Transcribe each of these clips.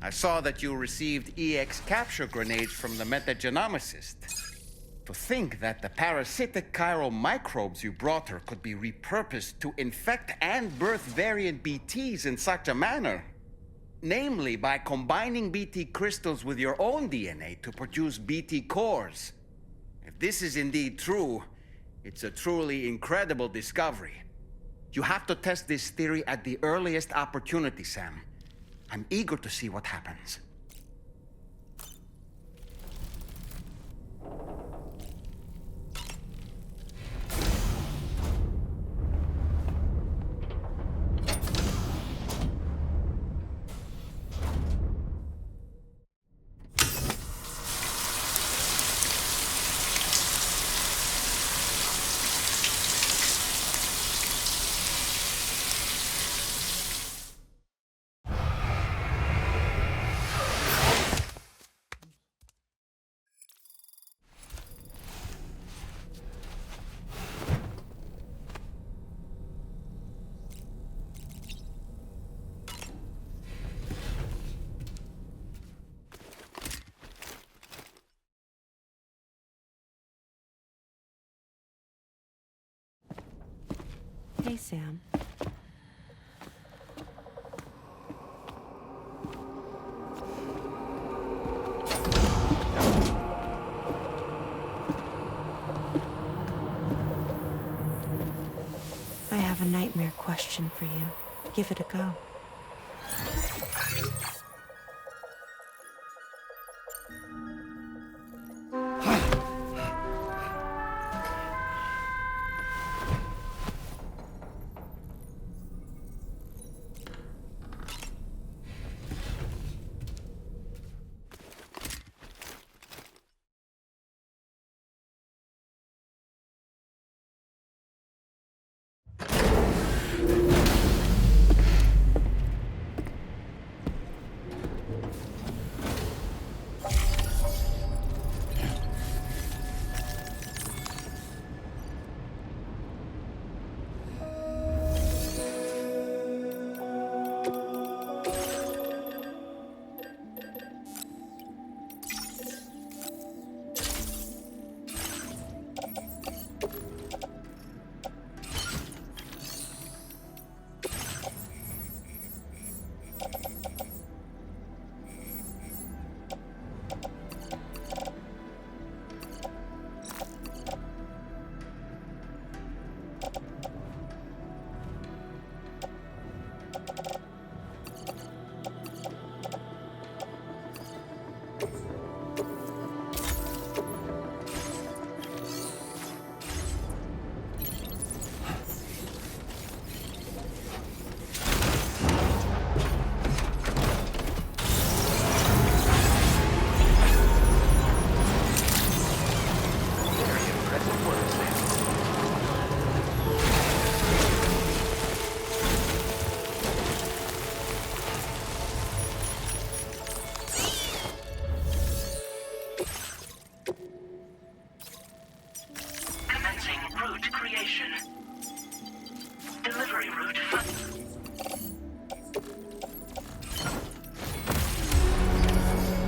I saw that you received EX capture grenades from the metagenomicist. To think that the parasitic chiral microbes you brought her could be repurposed to infect and birth variant BTs in such a manner. Namely, by combining BT crystals with your own DNA to produce BT cores. If this is indeed true, it's a truly incredible discovery. You have to test this theory at the earliest opportunity, Sam. I'm eager to see what happens. Hey, Sam. I have a nightmare question for you. Give it a go.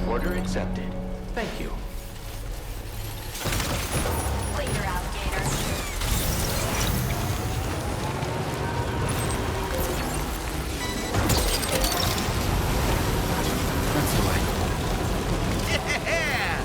Order accepted. Thank you. Clear, alligator. That's the way. Yeah!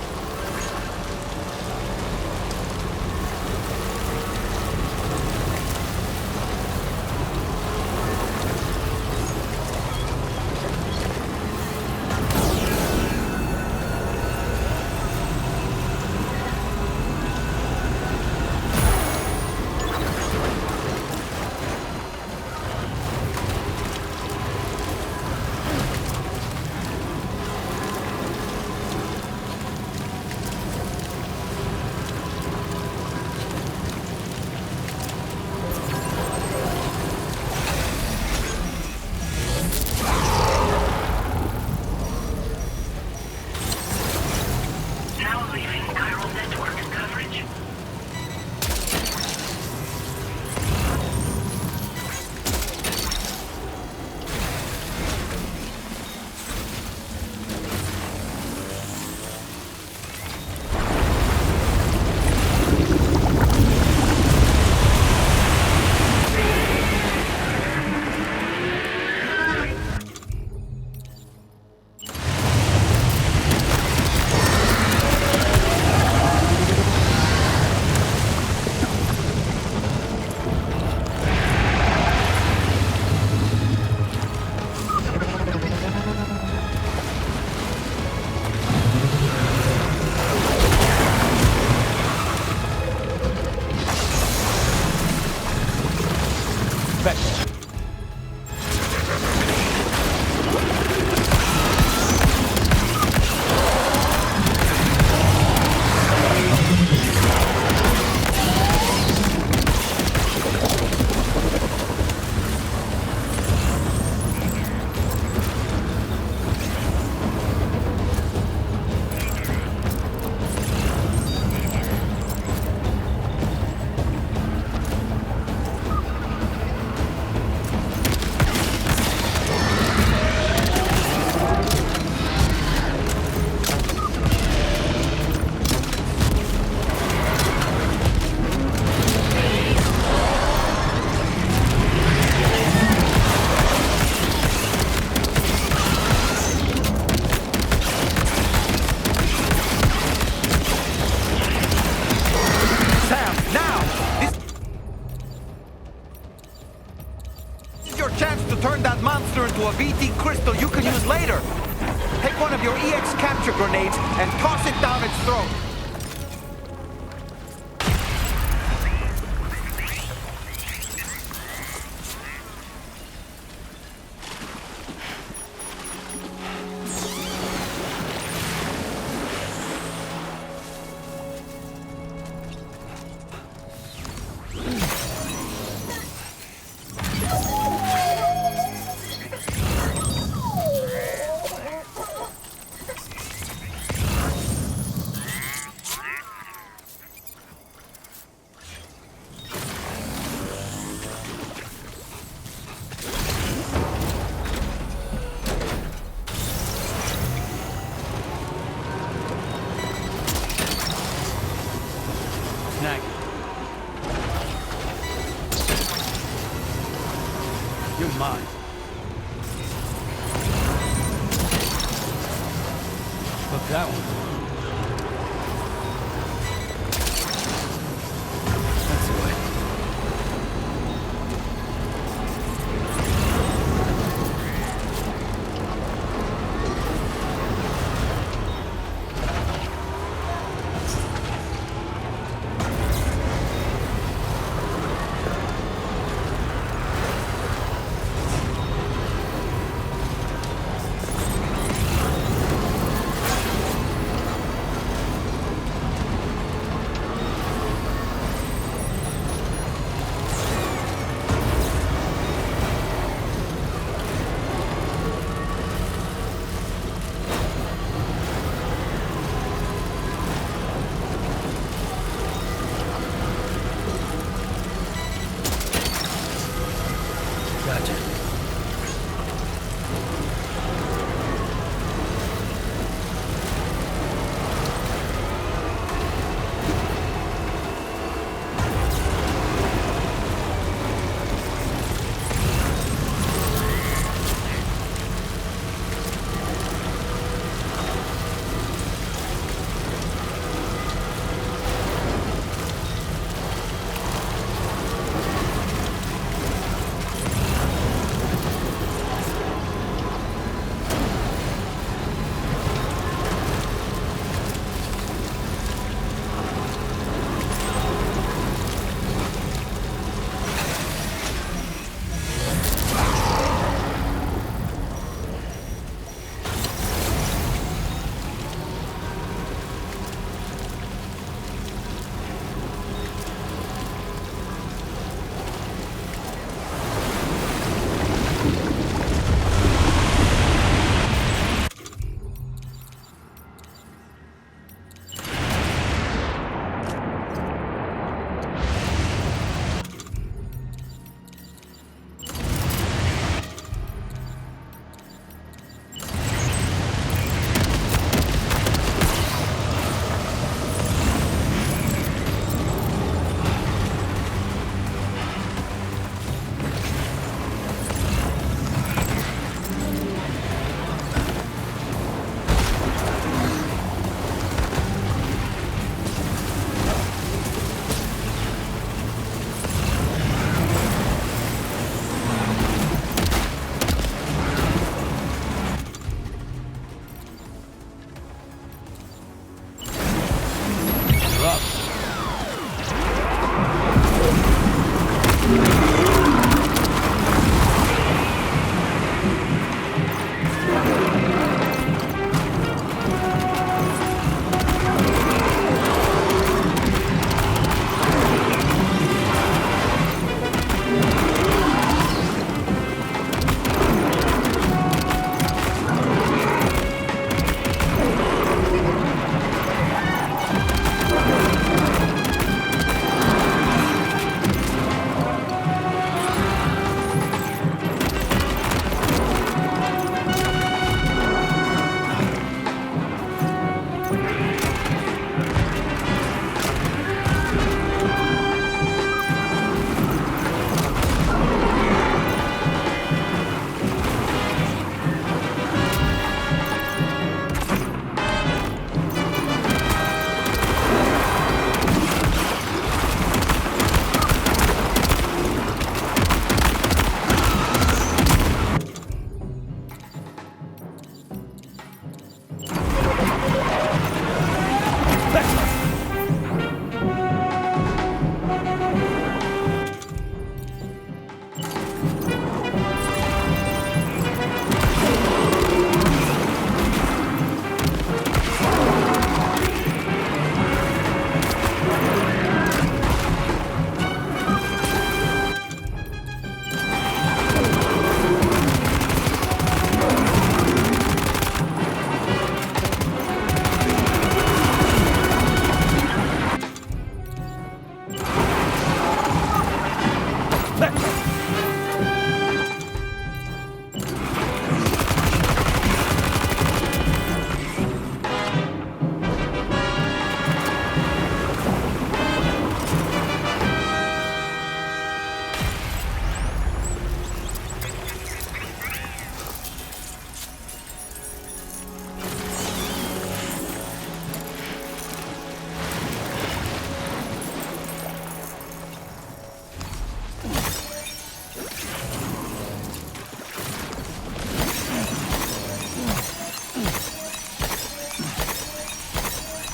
expected. into a BT crystal you can use later. Take one of your EX capture grenades and toss it down its throat. Snag. You're mine. Look that one. That's the way. Gotcha.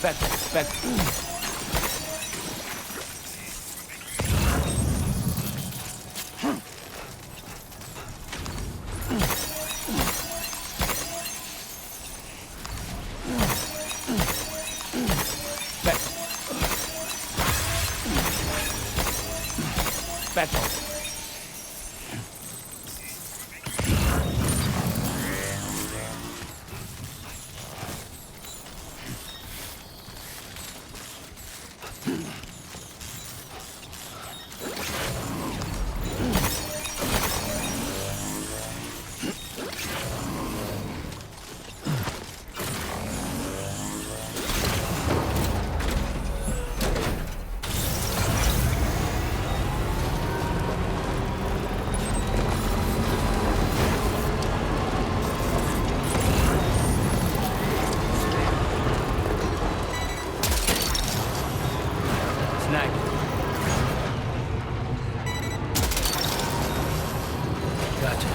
Back. Back. Snag. Gotcha.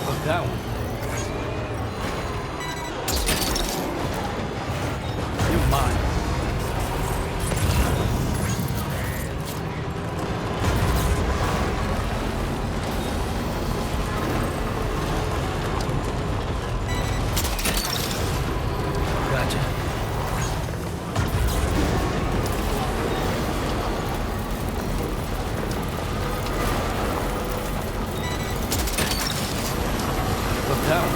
Fuck that one. You're mine. Gotcha. Look down.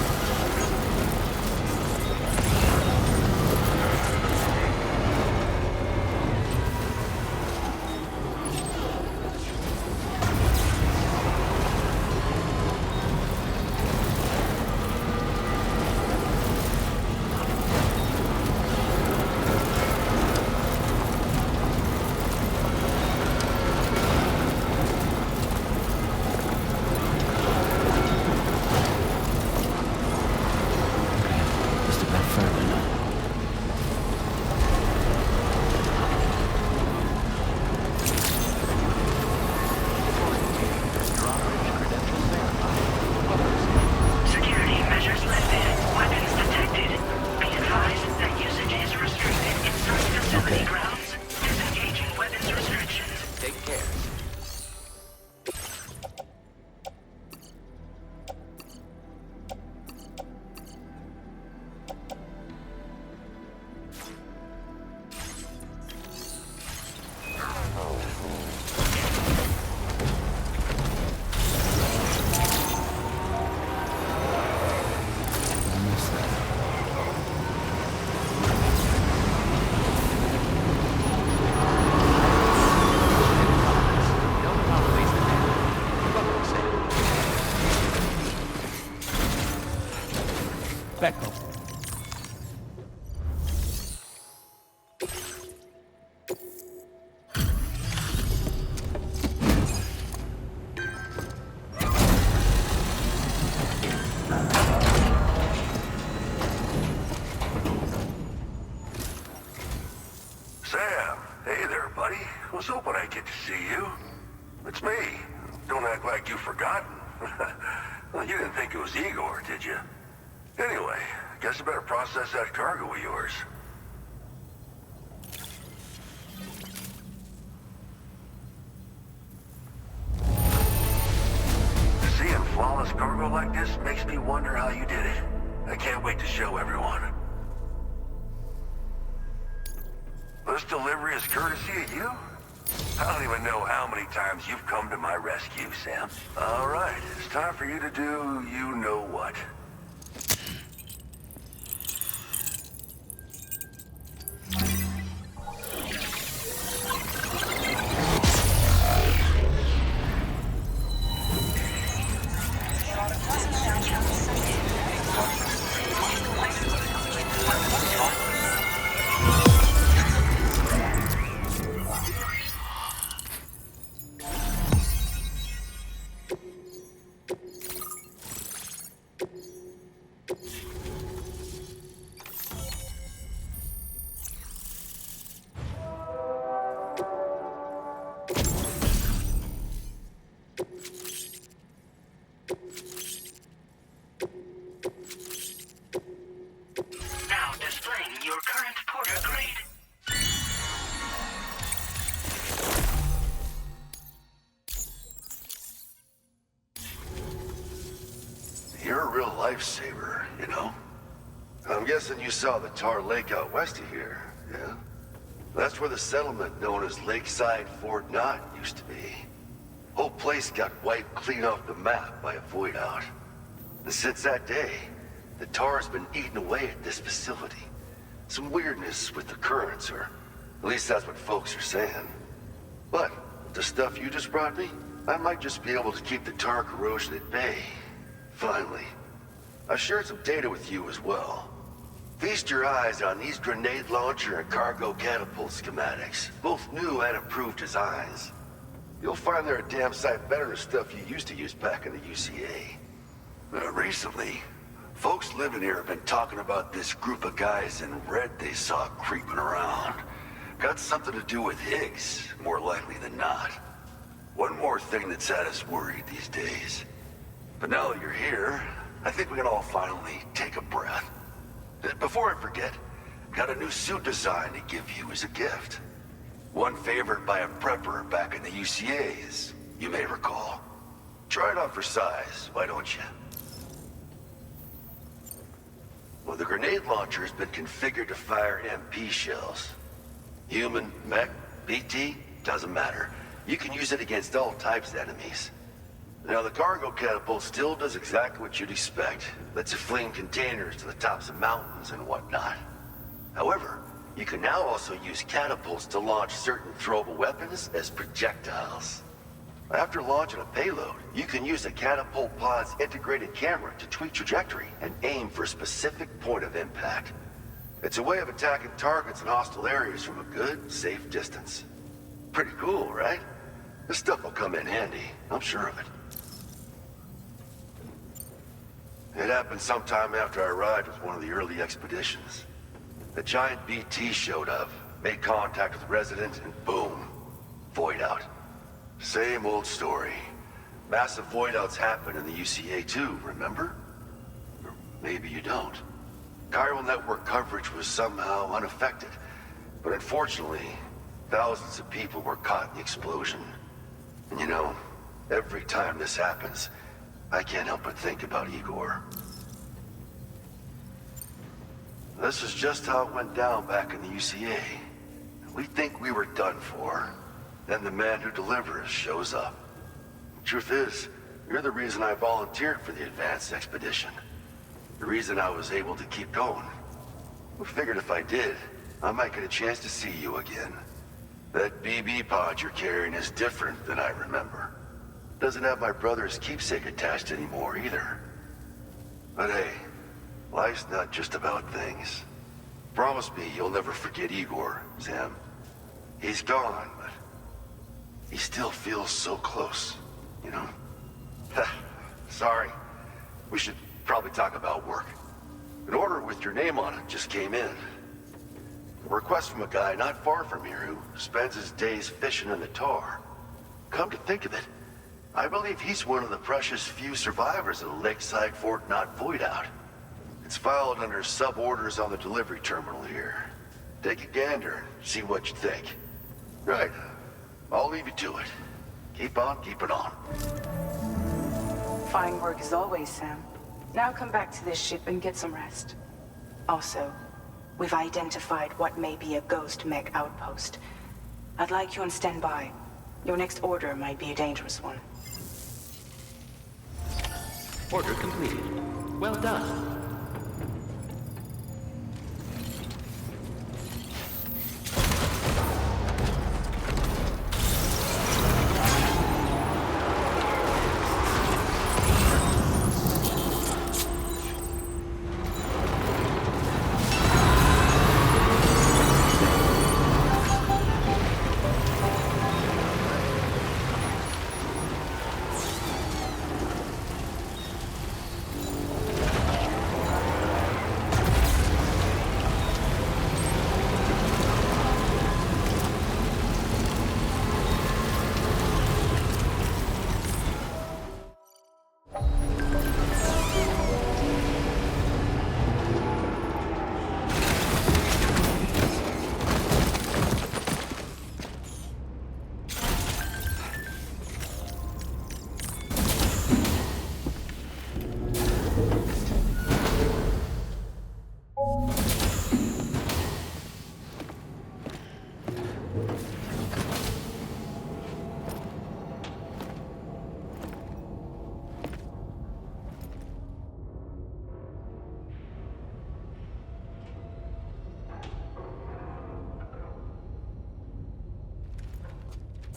Just about further now. Security measures lifted. Weapons detected. Be advised that usage is restricted in certain facility grounds. Disengaging weapons restrictions. Take care. Almost there. Back up. Sam, hey there, buddy. Was hoping I'd get to see you. It's me. Don't act like you've forgotten. Well, you didn't think it was Igor, did you? Anyway, guess I better process that cargo of yours. Seeing flawless cargo like this makes me wonder how you did it. I can't wait to show everyone. This delivery is courtesy of you? I don't even know how many times you've come to my rescue, Sam. All right, it's time for you to do you-know-what. real lifesaver, you know? I'm guessing you saw the tar lake out west of here, yeah? That's where the settlement known as Lakeside Fort Knott used to be. Whole place got wiped clean off the map by a void out. And since that day, the tar's been eating away at this facility. Some weirdness with the currents, or at least that's what folks are saying. But with the stuff you just brought me, I might just be able to keep the tar corrosion at bay. Finally. I've shared some data with you as well. Feast your eyes on these grenade launcher and cargo catapult schematics, both new and improved designs. You'll find they're a damn sight better than stuff you used to use back in the UCA. Recently, folks living here have been talking about this group of guys in red they saw creeping around. Got something to do with Higgs, more likely than not. One more thing that's had us worried these days. But now that you're here, I think we can all finally take a breath. Before I forget, got a new suit design to give you as a gift. One favored by a prepper back in the UCAs, you may recall. Try it on for size, why don't you? Well, the grenade launcher has been configured to fire MP shells. Human, mech, BT, doesn't matter. You can use it against all types of enemies. Now, the cargo catapult still does exactly what you'd expect. Lets you fling containers to the tops of mountains and whatnot. However, you can now also use catapults to launch certain throwable weapons as projectiles. After launching a payload, you can use the catapult pod's integrated camera to tweak trajectory and aim for a specific point of impact. It's a way of attacking targets in hostile areas from a good, safe distance. Pretty cool, right? This stuff will come in handy, I'm sure of it. It happened sometime after I arrived with one of the early expeditions. A giant BT showed up, made contact with residents, and boom, void out. Same old story. Massive void outs happen in the UCA too, remember? Or maybe you don't. Chiral network coverage was somehow unaffected, but unfortunately, thousands of people were caught in the explosion. And you know, every time this happens, I can't help but think about Igor. This is just how it went down back in the UCA. We think we were done for. Then the man who delivers shows up. Truth is, you're the reason I volunteered for the advanced expedition. The reason I was able to keep going. I figured if I did, I might get a chance to see you again. That BB pod you're carrying is different than I remember. Doesn't have my brother's keepsake attached anymore either. But hey, life's not just about things. Promise me you'll never forget Igor, Sam. He's gone, but he still feels so close, you know? Sorry. We should probably talk about work. An order with your name on it just came in. A request from a guy not far from here who spends his days fishing in the tar. Come to think of it, I believe he's one of the precious few survivors of the Lakeside Fort Knott void out. It's filed under sub-orders on the delivery terminal here. Take a gander and see what you think. Right. I'll leave you to it. Keep on keeping on. Fine work as always, Sam. Now come back to this ship and get some rest. Also, we've identified what may be a ghost mech outpost. I'd like you on standby. Your next order might be a dangerous one. Order completed. Well done.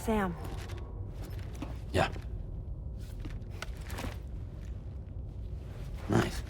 Sam. Yeah. Nice.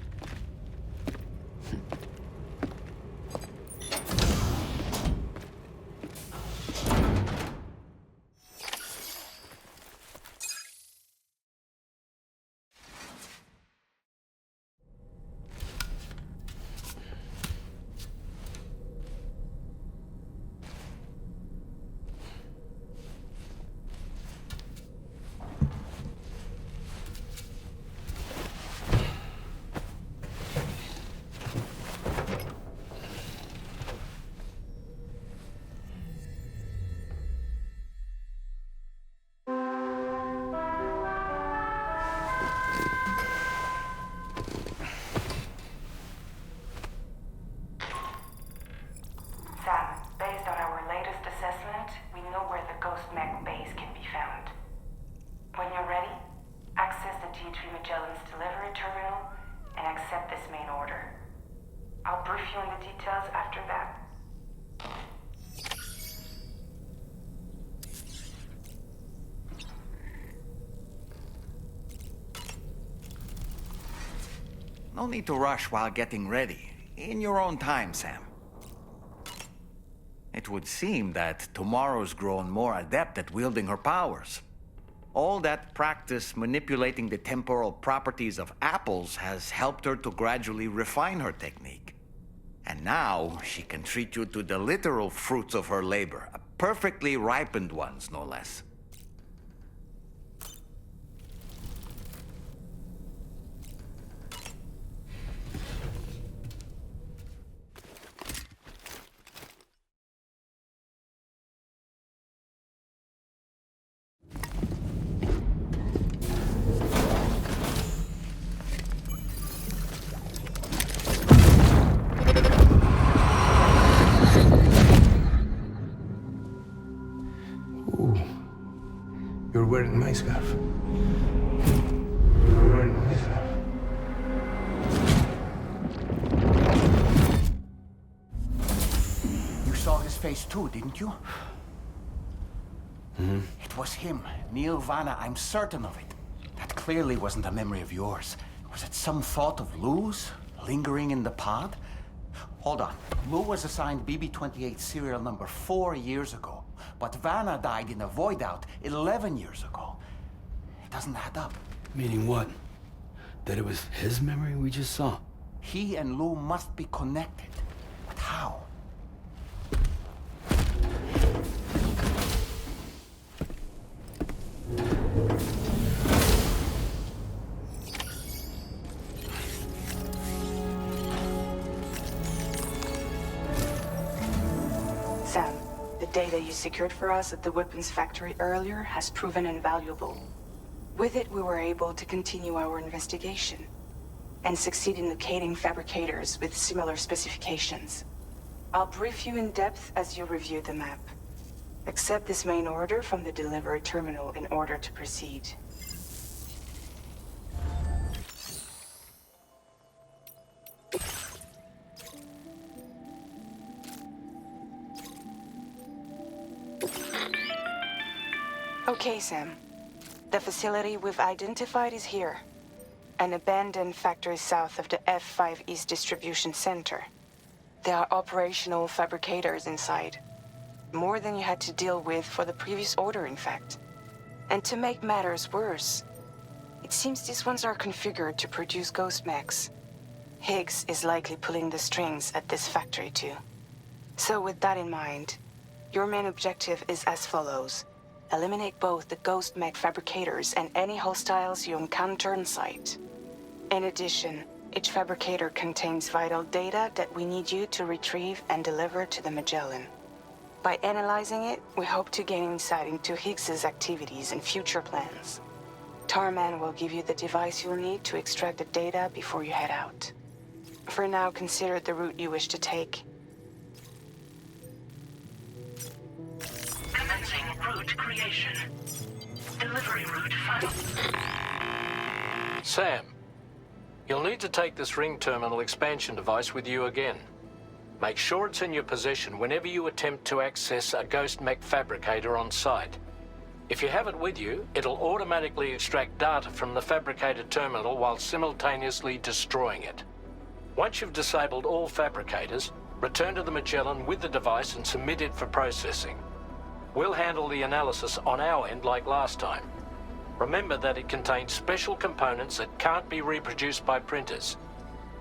No need to rush while getting ready. In your own time, Sam. It would seem that tomorrow's grown more adept at wielding her powers. All that practice manipulating the temporal properties of apples has helped her to gradually refine her technique. And now she can treat you to the literal fruits of her labor, perfectly ripened ones, no less. You're wearing my scarf. You're wearing my scarf. You saw his face too, didn't you? Mm-hmm. It was him, Neil Vanna, I'm certain of it. That clearly wasn't a memory of yours. Was it some thought of Lou's, lingering in the pod? Hold on. Lou was assigned BB-28 serial number 4 years ago. But Vanna died in a void-out 11 years ago. It doesn't add up. Meaning what? That it was his memory we just saw? He and Lou must be connected. But how? Sam, the data you secured for us at the weapons factory earlier has proven invaluable. With it, we were able to continue our investigation and succeed in locating fabricators with similar specifications. I'll brief you in depth as you review the map. Accept this main order from the delivery terminal in order to proceed. Okay, Sam. The facility we've identified is here. An abandoned factory south of the F5 East Distribution Center. There are operational fabricators inside. More than you had to deal with for the previous order, in fact. And to make matters worse, it seems these ones are configured to produce ghost mechs. Higgs is likely pulling the strings at this factory too. So with that in mind, your main objective is as follows. Eliminate both the ghost mech fabricators and any hostiles you encounter on site. In addition, each fabricator contains vital data that we need you to retrieve and deliver to the Magellan. By analyzing it, we hope to gain insight into Higgs's activities and future plans. Tarman will give you the device you'll need to extract the data before you head out. For now, consider the route you wish to take. Commencing route creation. Delivery route final. Sam, you'll need to take this ring terminal expansion device with you again. Make sure it's in your possession whenever you attempt to access a ghost mech fabricator on site. If you have it with you, it'll automatically extract data from the fabricated terminal while simultaneously destroying it. Once you've disabled all fabricators, return to the Magellan with the device and submit it for processing. We'll handle the analysis on our end like last time. Remember that it contains special components that can't be reproduced by printers.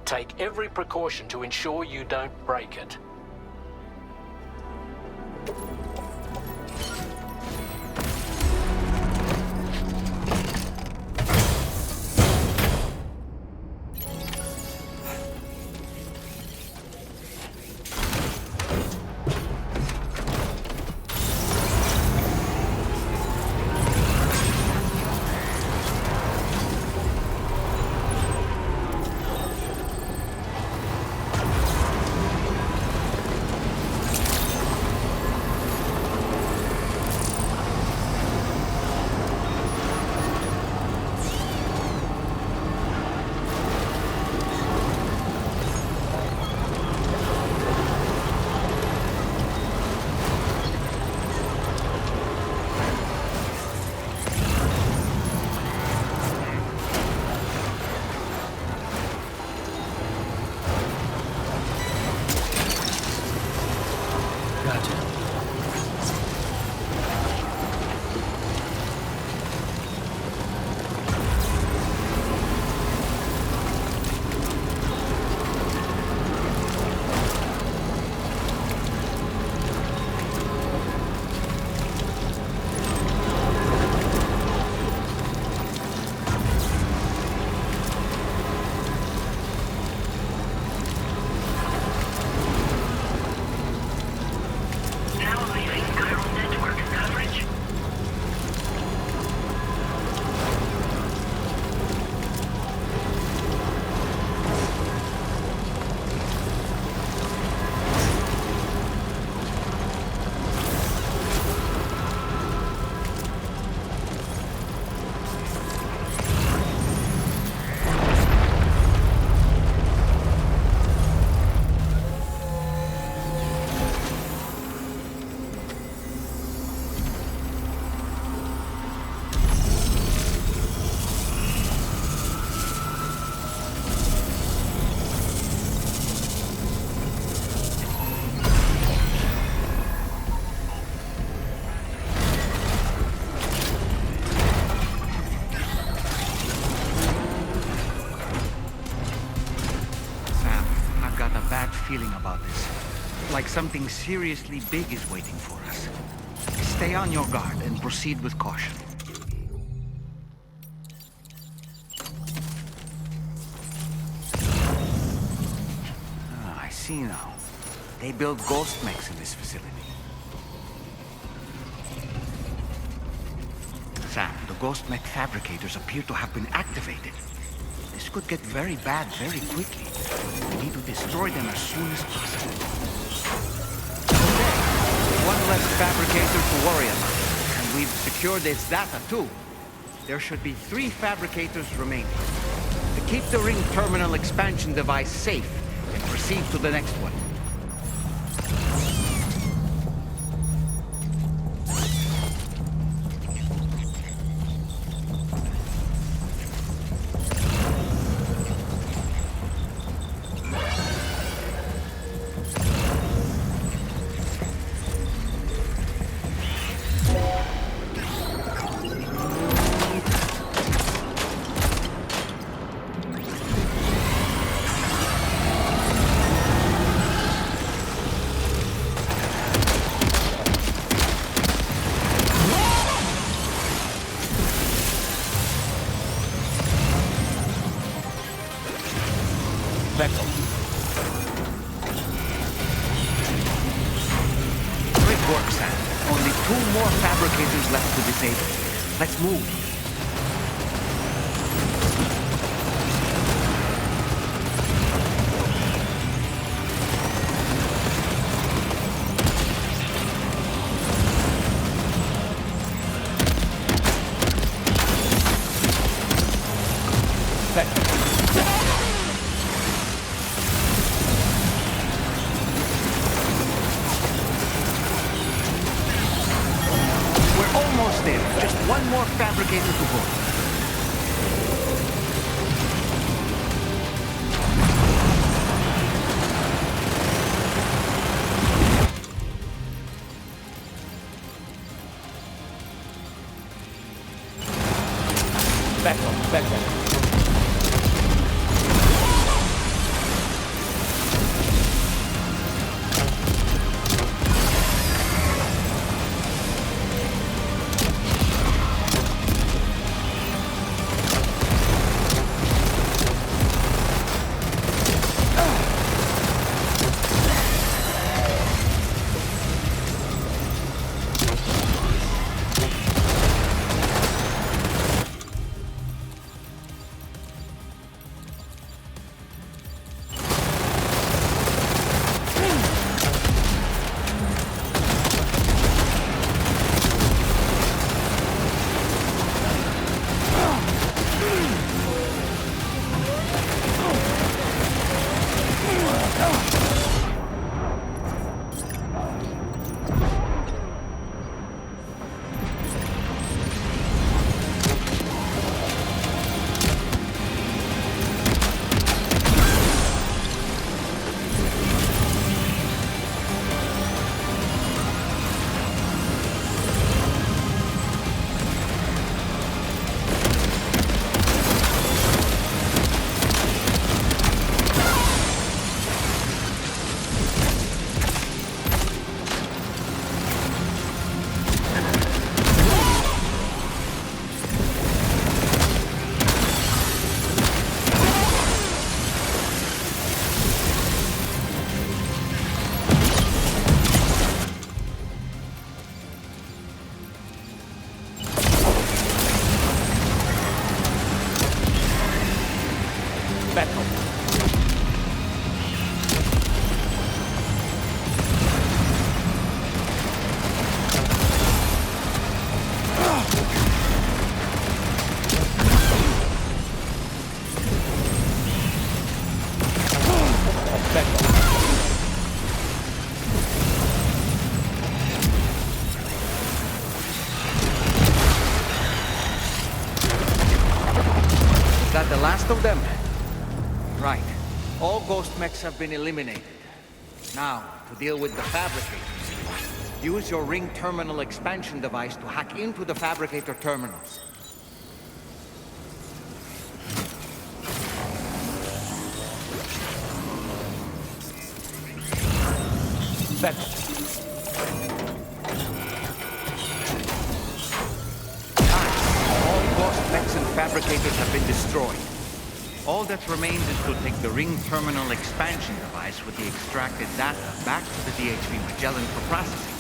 Take every precaution to ensure you don't break it. Feeling about this. Like something seriously big is waiting for us. Stay on your guard and proceed with caution. I see now. They build ghost mechs in this facility. Sam, the ghost mech fabricators appear to have been activated. This could get very bad very quickly. We need to destroy them as soon as possible. Okay. One less fabricator to worry about. And we've secured its data too. There should be 3 fabricators remaining. To keep the ring terminal expansion device safe and proceed to the next one. Great work, Sam. Only 2 more fabricators left to disable. Let's move. We're almost there. One more fabricator to board. Back off, back off. The last of them? Right. All ghost mechs have been eliminated. Now, to deal with the fabricators, use your ring terminal expansion device to hack into the fabricator terminals. All ghost mechs and fabricators have been destroyed. All that remains is to take the ring terminal expansion device with the extracted data back to the DHV Magellan for processing.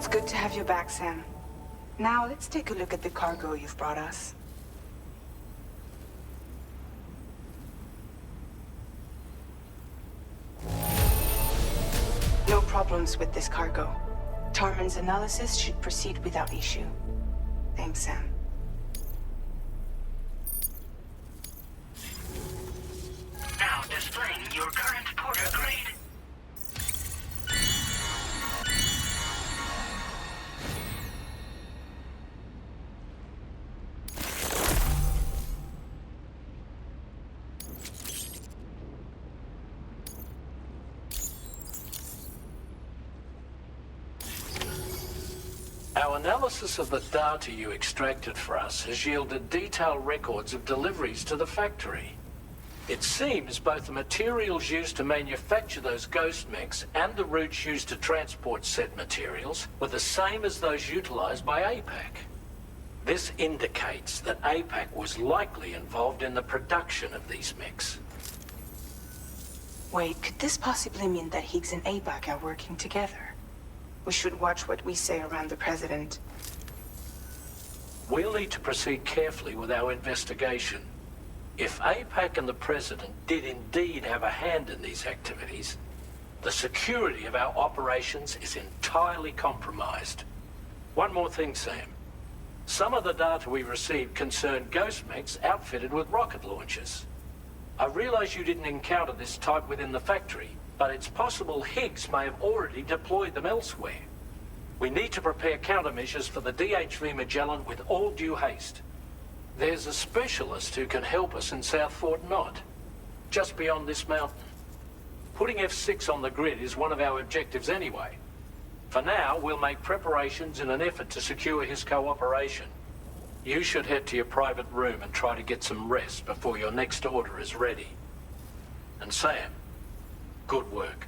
It's good to have you back, Sam. Now, let's take a look at the cargo you've brought us. No problems with this cargo. Tarman's analysis should proceed without issue. Thanks, Sam. Now displaying your current porter grade. Our analysis of the data you extracted for us has yielded detailed records of deliveries to the factory. It seems both the materials used to manufacture those ghost mechs and the routes used to transport said materials were the same as those utilized by APAC. This indicates that APAC was likely involved in the production of these mechs. Wait, could this possibly mean that Higgs and APAC are working together? We should watch what we say around the President. We'll need to proceed carefully with our investigation. If APAC and the President did indeed have a hand in these activities, the security of our operations is entirely compromised. One more thing, Sam. Some of the data we received concerned ghost mechs outfitted with rocket launchers. I realize you didn't encounter this type within the factory, but it's possible Higgs may have already deployed them elsewhere. We need to prepare countermeasures for the DHV Magellan with all due haste. There's a specialist who can help us in South Fort Knot, just beyond this mountain. Putting F6 on the grid is one of our objectives anyway. For now, we'll make preparations in an effort to secure his cooperation. You should head to your private room and try to get some rest before your next order is ready. And Sam, good work.